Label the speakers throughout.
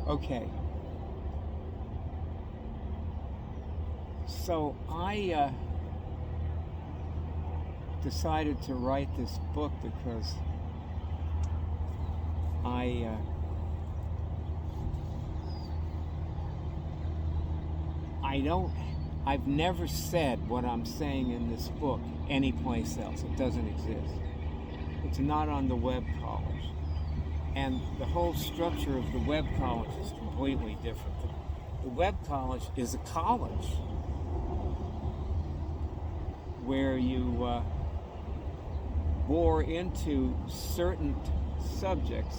Speaker 1: Okay. So I decided to write this book because I I don't I've never said what I'm saying in this book anyplace else. It doesn't exist. It's not on the web college. And the whole structure of the web college is completely different. The web college is a college where you bore into certain subjects,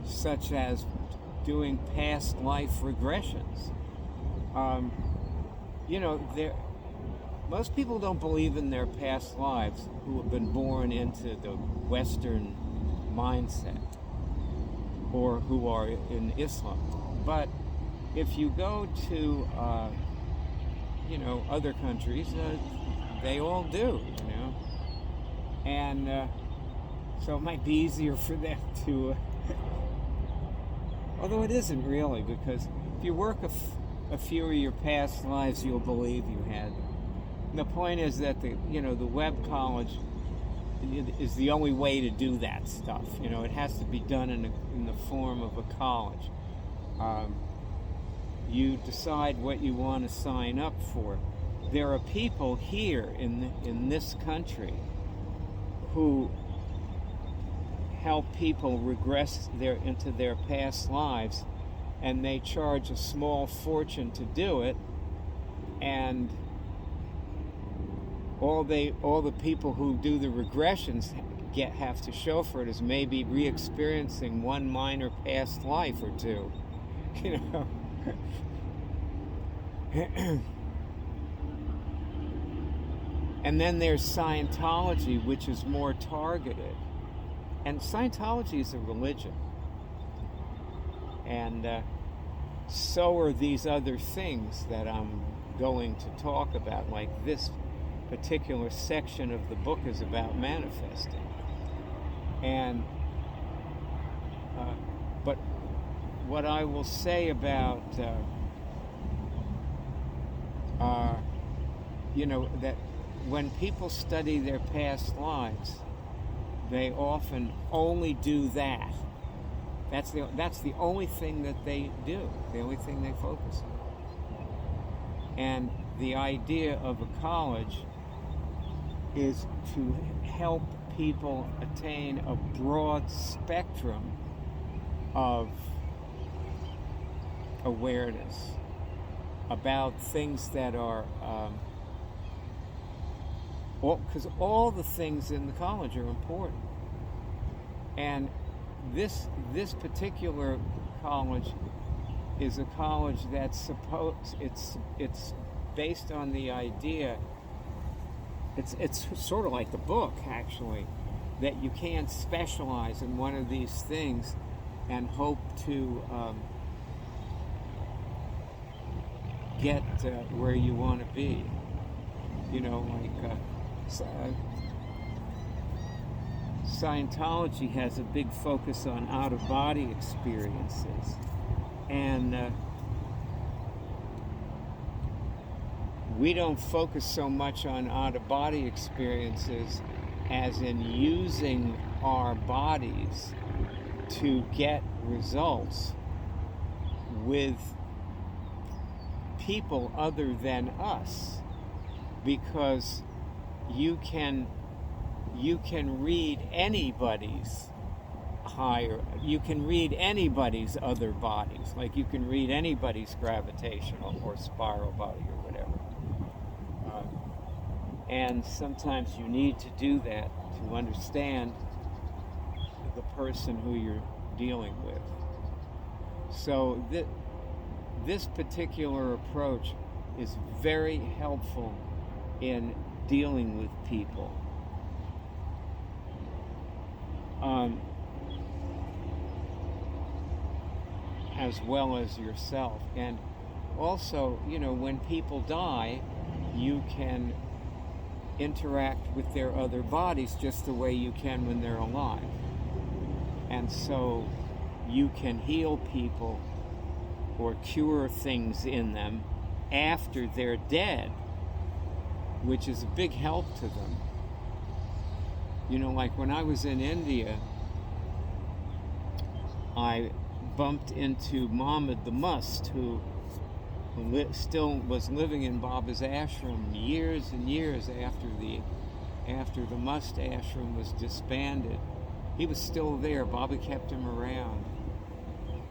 Speaker 1: such as doing past life regressions. Um, there most people don't believe in their past lives who have been born into the Western mindset or who are in Islam. But if you go to other countries, they all do, and so it might be easier for them to. Although it isn't really, because if you work a few of your past lives, you'll believe you had. And the point is that the web college is the only way to do that stuff. It has to be done in the form of a college. You decide what you want to sign up for. There are people here in this country who help people regress into their past lives, and they charge a small fortune to do it, and all the people who do the regressions have to show for it is maybe re-experiencing one minor past life or two, And then there's Scientology, which is more targeted. And Scientology is a religion. And so are these other things that I'm going to talk about, like this particular section of the book is about manifesting. And but what I will say about that when people study their past lives, they often only do that. That's the only thing that they do, the only thing they focus on. And the idea of a college is to help people attain a broad spectrum of awareness about things that are because all the things in the college are important. And this particular college is a college that's it's based on the idea. It's sort of like the book, actually, that you can't specialize in one of these things and hope to get where you want to be. Scientology has a big focus on out-of-body experiences, and we don't focus so much on out-of-body experiences as in using our bodies to get results with people other than us, because you can read anybody's you can read anybody's other bodies, like you can read anybody's gravitational or spiral body or whatever. And sometimes you need to do that to understand the person who you're dealing with. So this particular approach is very helpful in dealing with people. As well as yourself. And also, when people die, you can interact with their other bodies just the way you can when they're alive. And so you can heal people or cure things in them after they're dead, which is a big help to them. You know, like when I was in India, I bumped into Muhammad the Must, who still was living in Baba's ashram years and years after the Must ashram was disbanded. He was still there. Baba kept him around,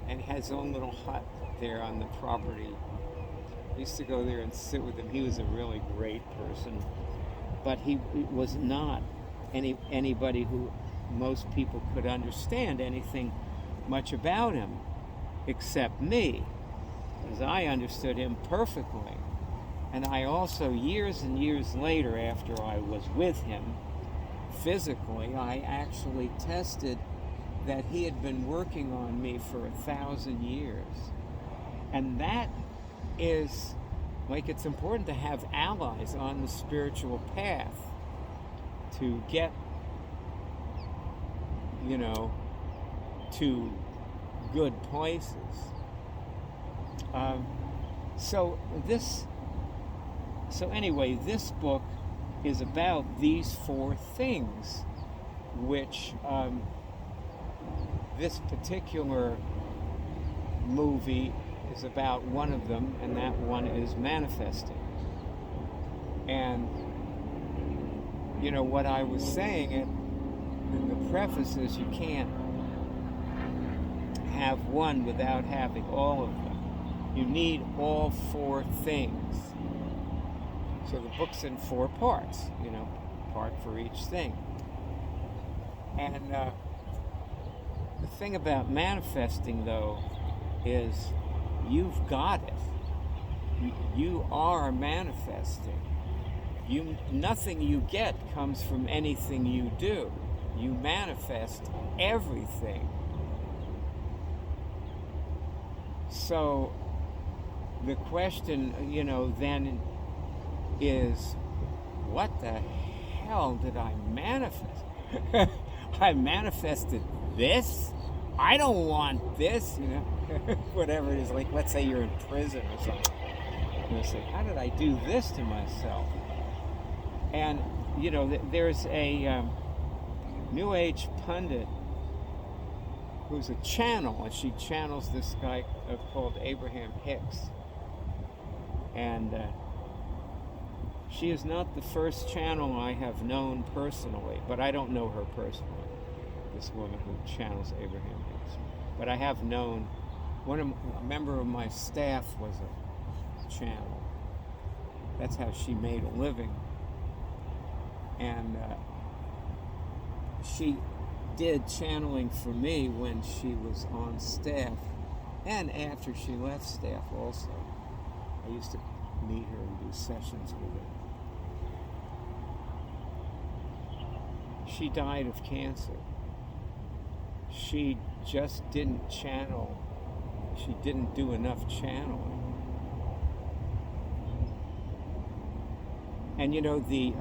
Speaker 1: and he had his own little hut there on the property. I used to go there and sit with him. He was a really great person, but he was not anybody who most people could understand anything much about him, except me, because I understood him perfectly. And I also, years and years later, after I was with him physically, I actually tested that he had been working on me for 1,000 years. And that is, like, it's important to have allies on the spiritual path to get, you know, to good places. So anyway, this book is about these four things, which this particular movie is about one of them, and that one is manifesting. And, you know, what I was saying in the preface is you can't have one without having all of them. You need all four things. So the book's in 4 parts, you know, part for each thing. And the thing about manifesting, though, is you've got it. You are manifesting. Nothing you get comes from anything you do. You manifest everything. So the question, you know, then is, what the hell did I manifest? I manifested this? I don't want this, you know. Whatever it is, like, let's say you're in prison or something. You say, how did I do this to myself? And, you know, there's a New Age pundit who's a channel, and she channels this guy called Abraham Hicks. And she is not the first channel I have known personally, but I don't know her personally, this woman who channels Abraham Hicks. But I have known, a member of my staff was a channel. That's how she made a living. And she did channeling for me when she was on staff, and after she left staff also. I used to meet her and do sessions with her. She died of cancer. She just didn't channel. She didn't do enough channeling. And you know, the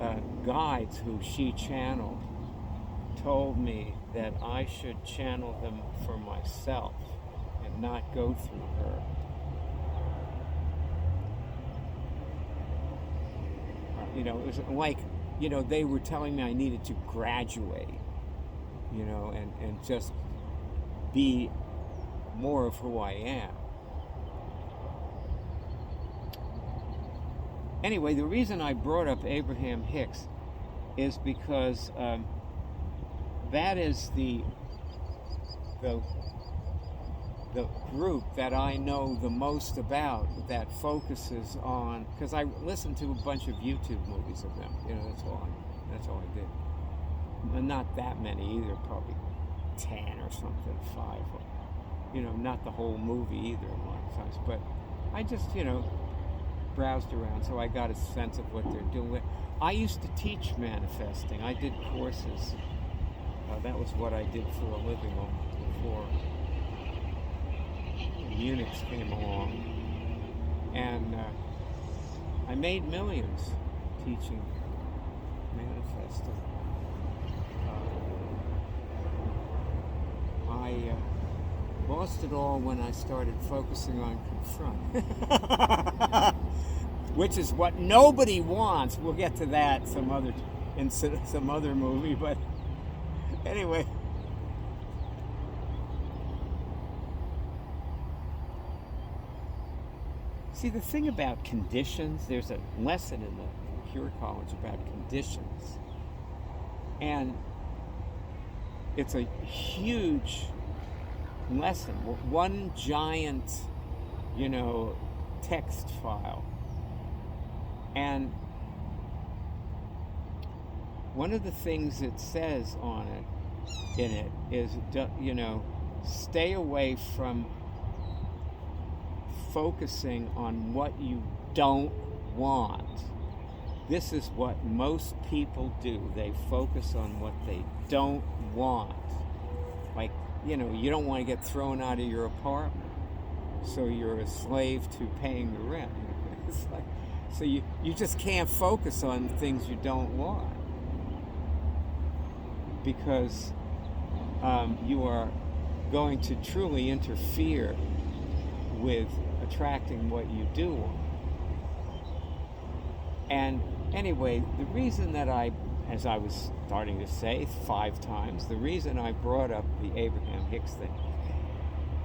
Speaker 1: guides who she channeled told me that I should channel them for myself and not go through her. You know, it was like, you know, they were telling me I needed to graduate, you know, and just be more of who I am. Anyway, the reason I brought up Abraham Hicks is because that is the group that I know the most about, that focuses on, because I listened to a bunch of YouTube movies of them. You know, that's all I did. And not that many either, probably 10 or something, 5. You know, not the whole movie either a lot of times, but I just, you know, browsed around, so I got a sense of what they're doing. I used to teach manifesting. I did courses. That was what I did for a living before Unix came along. And I made millions teaching manifesting. lost it all when I started focusing on confront, which is what nobody wants. We'll get to that in some other movie, but anyway. See, the thing about conditions, there's a lesson in the Cure College about conditions. And it's a huge lesson. One giant, text file. And one of the things it says in it is, stay away from focusing on what you don't want. This is what most people do. They focus on what they don't want. Like, you don't want to get thrown out of your apartment, so you're a slave to paying the rent. It's like, so you just can't focus on things you don't want, because you are going to truly interfere with attracting what you do want. And anyway, the reason that as I was starting to say 5 times, the reason I brought up the Abraham Hicks thing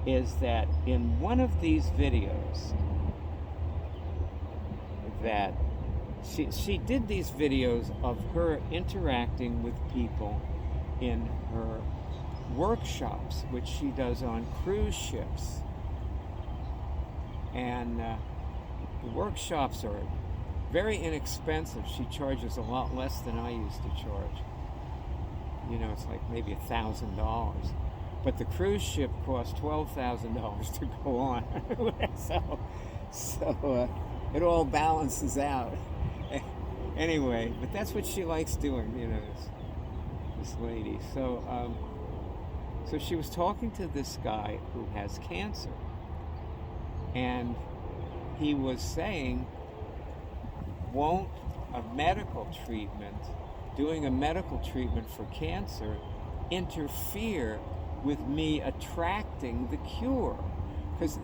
Speaker 1: is that in one of these videos that she did these videos of her interacting with people in her workshops, which she does on cruise ships. And the workshops are very inexpensive. She charges a lot less than I used to charge. It's like maybe $1,000. But the cruise ship costs $12,000 to go on. so it all balances out. Anyway, but that's what she likes doing, this lady. So she was talking to this guy who has cancer. And he was saying, won't doing a medical treatment for cancer, interfere with me attracting the cure? Because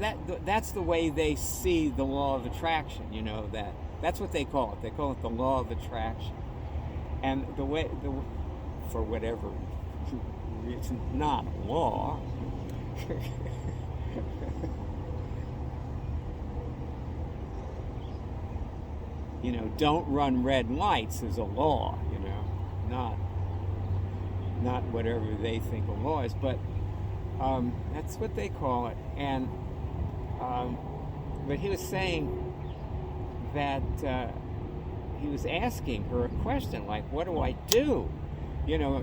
Speaker 1: that's the way they see the law of attraction, that's what they call it. They call it the law of attraction. And for whatever, it's not law. Don't run red lights is a law, not whatever they think a law is, but that's what they call it. And but he was saying that he was asking her a question like, what do I do?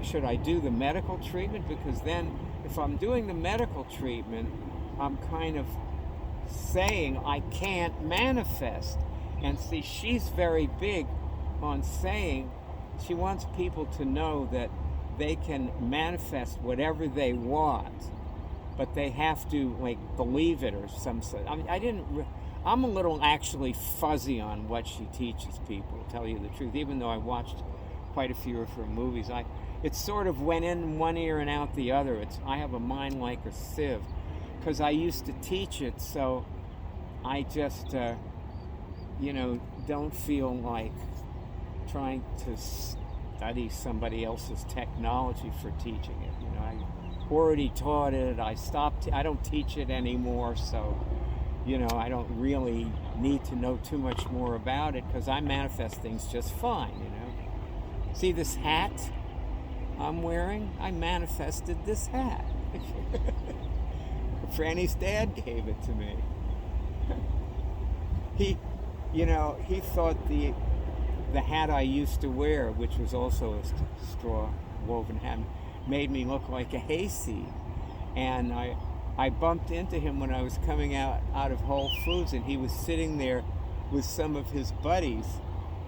Speaker 1: Should I do the medical treatment? Because then if I'm doing the medical treatment, I'm kind of saying I can't manifest. And see, she's very big on saying she wants people to know that they can manifest whatever they want, but they have to believe it or some sort. I'm a little actually fuzzy on what she teaches people, to tell you the truth. Even though I watched quite a few of her movies, it sort of went in one ear and out the other. I have a mind like a sieve, because I used to teach it, so I just don't feel like trying to study somebody else's technology for teaching it. I already taught it. I stopped. I don't teach it anymore, so I don't really need to know too much more about it, because I manifest things just fine. See this hat I'm wearing? I manifested this hat. Franny's dad gave it to me. He thought the hat I used to wear, which was also a straw woven hat, made me look like a hayseed. And I bumped into him when I was coming out of Whole Foods, and he was sitting there with some of his buddies,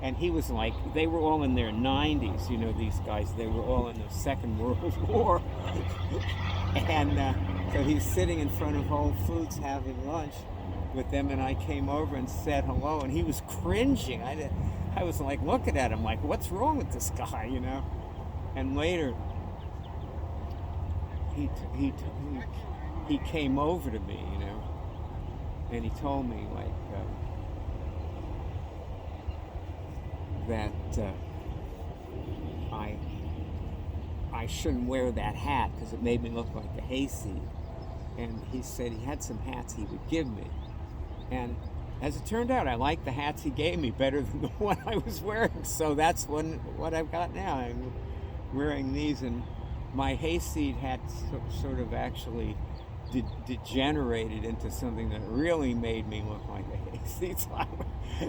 Speaker 1: and he was like, they were all in their 90s, these guys, they were all in the Second World War. And so he's sitting in front of Whole Foods having lunch with them, and I came over and said hello, and he was cringing. I was like looking at him like, what's wrong with this guy, And later he he came over to me, and he told me that I shouldn't wear that hat because it made me look like a hayseed. And he said he had some hats he would give me. And as it turned out, I liked the hats he gave me better than the one I was wearing. So that's what I've got now. I'm wearing these, and my hayseed hat sort of actually degenerated into something that really made me look like a hayseed.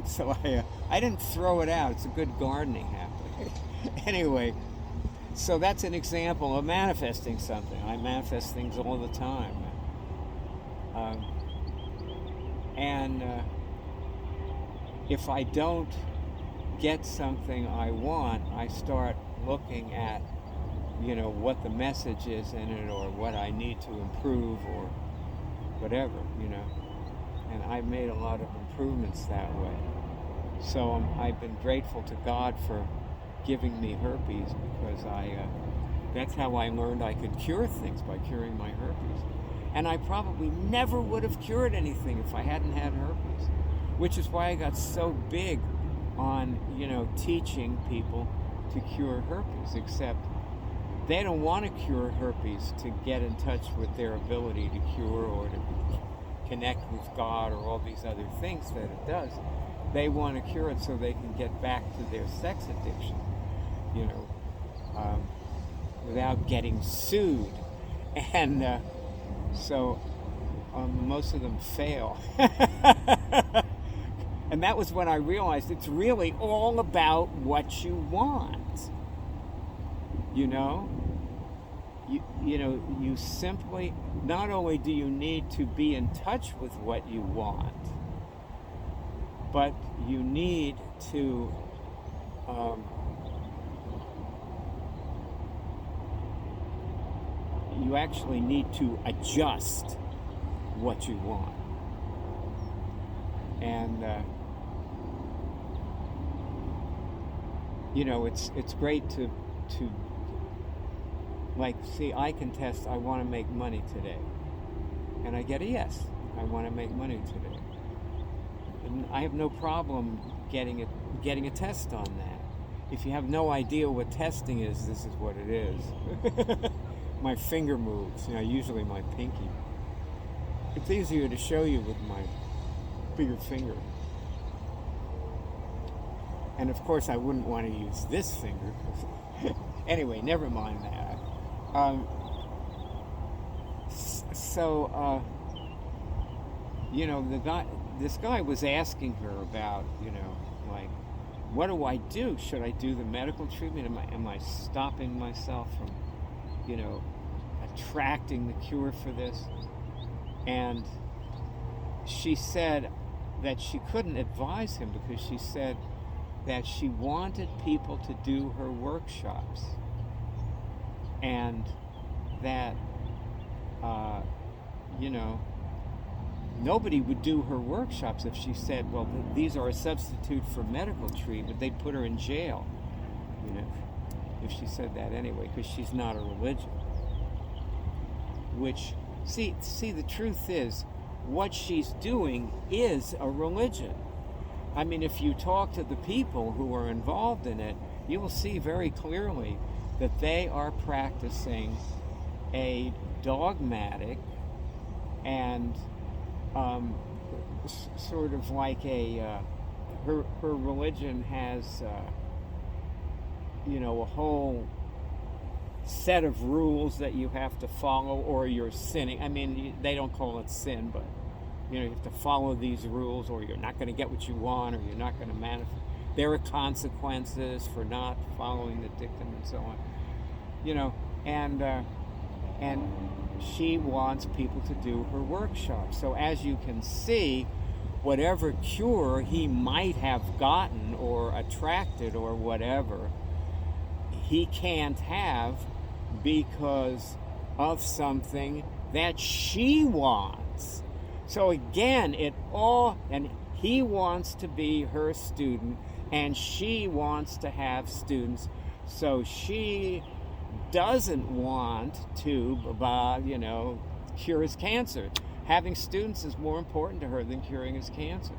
Speaker 1: So I didn't throw it out. It's a good gardening hat. Anyway, so that's an example of manifesting something. I manifest things all the time. And if I don't get something I want, I start looking at, what the message is in it, or what I need to improve, or whatever, And I've made a lot of improvements that way. So I've been grateful to God for giving me herpes, because that's how I learned I could cure things, by curing my herpes. And I probably never would have cured anything if I hadn't had herpes, which is why I got so big on, teaching people to cure herpes, except they don't want to cure herpes to get in touch with their ability to cure, or to connect with God, or all these other things that it does. They want to cure it so they can get back to their sex addiction, without getting sued. And so most of them fail. And that was when I realized it's really all about what you want. You simply, not only do you need to be in touch with what you want, but you need to you actually need to adjust what you want. And it's great to see, I can test, I want to make money today, and I get a yes, I want to make money today, and I have no problem getting a test on that. If you have no idea what testing is, this is what it is. My finger moves, usually my pinky. It's easier to show you with my bigger finger. And of course I wouldn't want to use this finger. Anyway, never mind that. This guy was asking her about, what do I do? Should I do the medical treatment? Am I stopping myself from, attracting the cure for this? And she said that she couldn't advise him, because she said that she wanted people to do her workshops, and that nobody would do her workshops if she said, well, these are a substitute for medical treatment. They'd put her in jail, if she said that anyway, because she's not a religion. Which, see, the truth is, what she's doing is a religion. I mean, if you talk to the people who are involved in it, you will see very clearly that they are practicing a dogmatic and sort of like her religion has a whole set of rules that you have to follow, or you're sinning. I mean, they don't call it sin, but you have to follow these rules, or you're not going to get what you want, or you're not going to manifest. There are consequences for not following the dictum, and so on. And she wants people to do her workshop. So as you can see, whatever cure he might have gotten or attracted or whatever, he can't have because of something that she wants. So again, and he wants to be her student, and she wants to have students. So she doesn't want to, cure his cancer. Having students is more important to her than curing his cancer.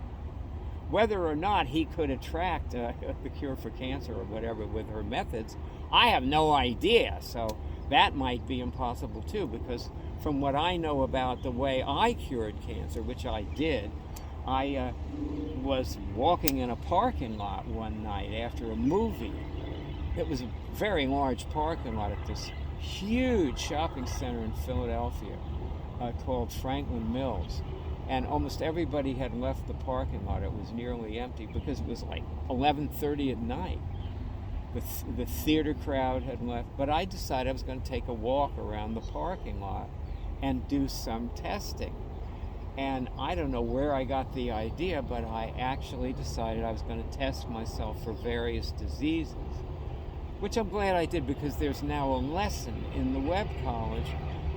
Speaker 1: Whether or not he could attract the cure for cancer or whatever with her methods, I have no idea. So that might be impossible too, because from what I know about the way I cured cancer, which I did, I was walking in a parking lot one night after a movie. It was a very large parking lot at this huge shopping center in Philadelphia called Franklin Mills. And almost everybody had left the parking lot. It was nearly empty because it was like 11:30 at night. The theater crowd had left. But I decided I was going to take a walk around the parking lot and do some testing. And I don't know where I got the idea, but I actually decided I was going to test myself for various diseases, which I'm glad I did, because there's now a lesson in the Webb College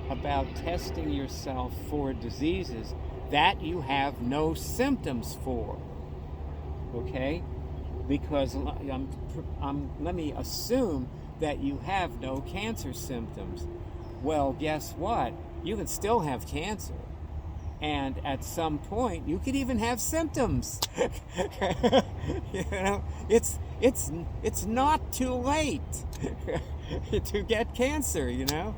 Speaker 1: about testing yourself for diseases that you have no symptoms for, okay? Because let me assume that you have no cancer symptoms. Well, guess what? You can still have cancer. And at some point, you could even have symptoms. You know, it's not too late to get cancer, you know?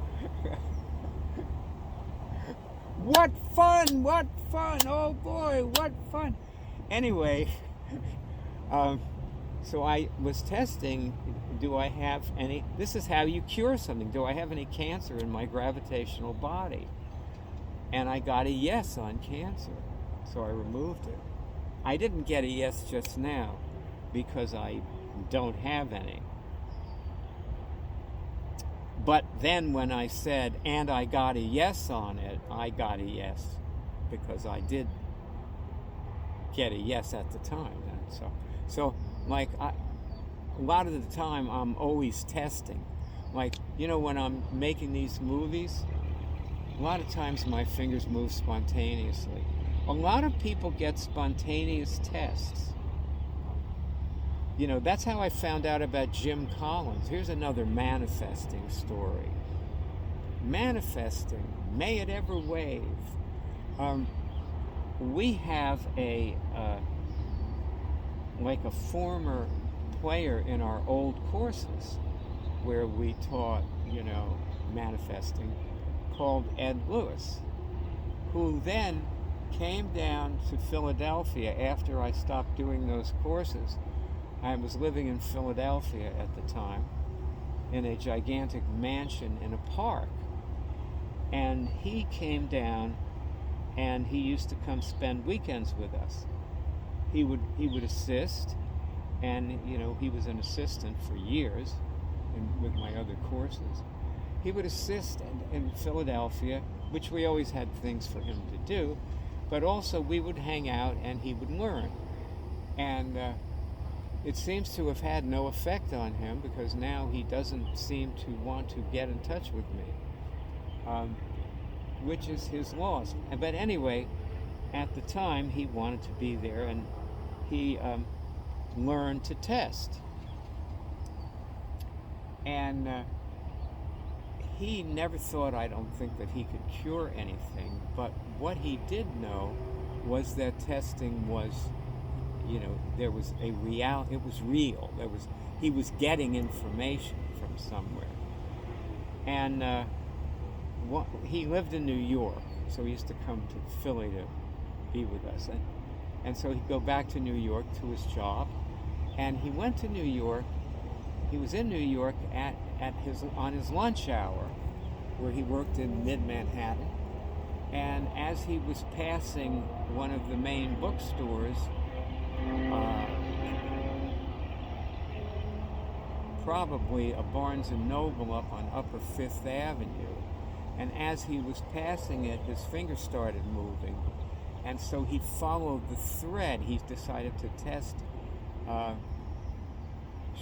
Speaker 1: What fun! What fun! Oh boy, what fun! Anyway, so I was testing, do I have any, this is how you cure something, do I have any cancer in my gravitational body? And I got a yes on cancer, so I removed it. I didn't get a yes just now because I don't have any. But then when I said, and I got a yes on it, I got a yes because I did get a yes at the time. So like, a lot of the time I'm always testing. Like, you know, when I'm making these movies, a lot of times my fingers move spontaneously. A lot of people get spontaneous tests. You know, that's how I found out about Jim Collins. Here's another manifesting story. Manifesting, may it ever wave. We have like a former player in our old courses where we taught, you know, manifesting, called Ed Lewis, who then came down to Philadelphia after I stopped doing those courses. I was living in Philadelphia at the time in a gigantic mansion in a park. And he came down and he used to come spend weekends with us. He would assist, and you know, he was an assistant for years with my other courses. He would assist in Philadelphia, which we always had things for him to do, but also we would hang out and he would learn. And it seems to have had no effect on him, because now he doesn't seem to want to get in touch with me, which is his loss. But anyway, at the time he wanted to be there, and he learned to test. And he never thought, I don't think, that he could cure anything, but what he did know was that testing was, you know, there was a it was real. He was getting information from somewhere. And he lived in New York, so he used to come to Philly to be with us. And so he'd go back to New York to his job, and he went to New York. He was in New York on his lunch hour, where he worked in mid-Manhattan. And as he was passing one of the main bookstores, probably a Barnes & Noble up on Upper Fifth Avenue, and as he was passing it, his finger started moving. And so he followed the thread. He decided to test,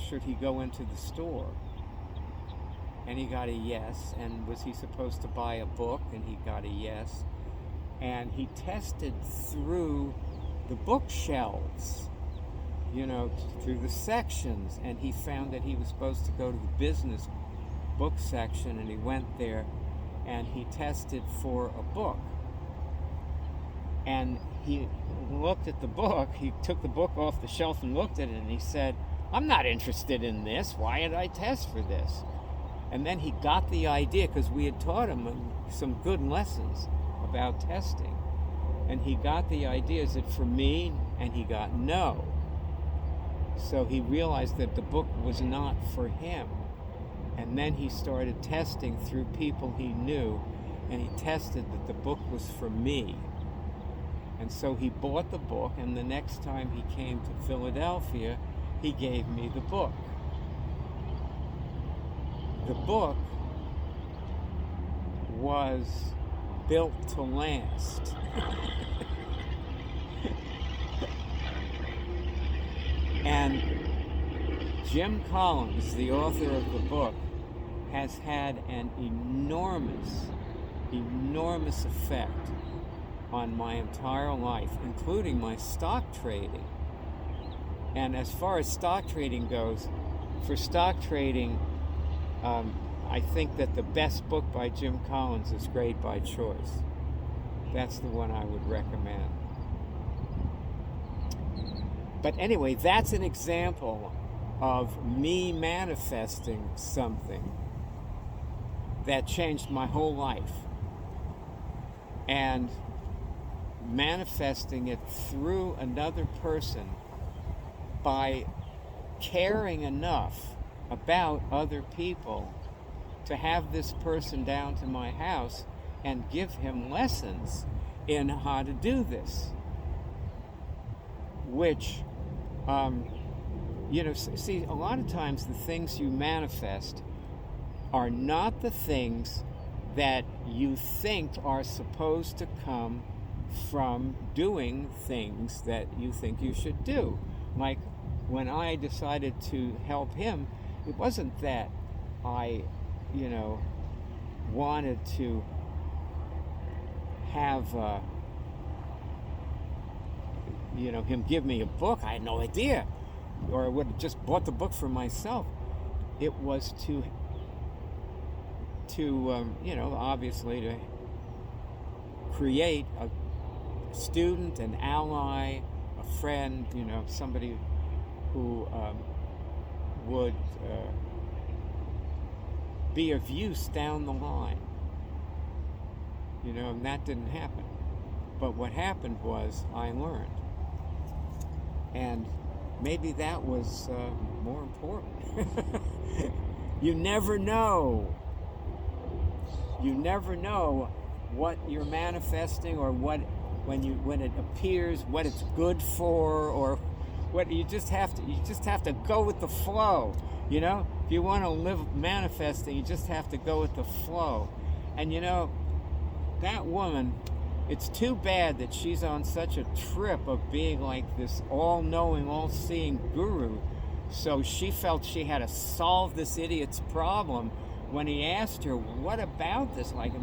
Speaker 1: should he go into the store? And he got a yes. And was he supposed to buy a book? And he got a yes. And he tested through the bookshelves, you know, through the sections. And he found that he was supposed to go to the business book section, and he went there. and he tested for a book. And he looked at the book, he took the book off the shelf and looked at it, and he said, I'm not interested in this. Why did I test for this? And then he got the idea, because we had taught him some good lessons about testing. And he got the idea, is it for me? And he got no. So he realized that the book was not for him. And then he started testing through people he knew, and he tested that the book was for me. And so he bought the book, and the next time he came to Philadelphia, he gave me the book. The book was built to last. And Jim Collins, the author of the book, has had an enormous effect on my entire life, including my stock trading. And as far as stock trading goes, for stock trading, I think that the best book by Jim Collins is Grade by Choice. That's the one I would recommend. But anyway, that's an example of me manifesting something that changed my whole life. And manifesting it through another person by caring enough about other people to have this person down to my house and give him lessons in how to do this. Which, see, a lot of times the things you manifest are not the things that you think are supposed to come from doing things that you think you should do. Like when I decided to help him, it wasn't that I, wanted to have, him give me a book. I had no idea. Or I would have just bought the book for myself. It was to obviously to create a student, an ally, a friend, somebody who would be of use down the line. And that didn't happen. But what happened was I learned. And maybe that was more important. You never know. You never know what you're manifesting, or when it appears, what it's good for, or what you just have to go with the flow. If you want to live manifesting, you just have to go with the flow. And that woman, it's too bad that she's on such a trip of being like this all-knowing, all-seeing guru. So she felt she had to solve this idiot's problem when he asked her, what about this? Like,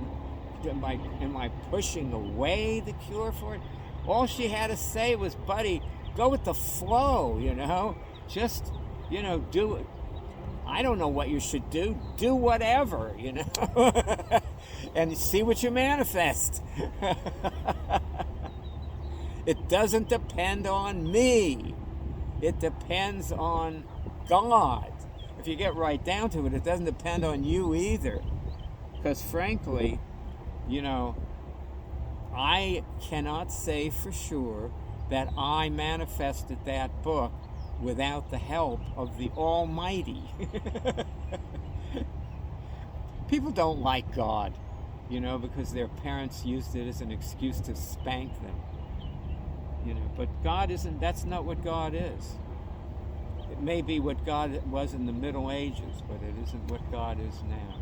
Speaker 1: am I pushing away the cure for it? All she had to say was, buddy, go with the flow, Just, do it. I don't know what you should do. Do whatever, and see what you manifest. It doesn't depend on me. It depends on God. If you get right down to it, it doesn't depend on you either. Because frankly, I cannot say for sure that I manifested that book without the help of the Almighty. People don't like God, because their parents used it as an excuse to spank them. But God isn't, that's not what God is. It may be what God was in the Middle Ages, but it isn't what God is now.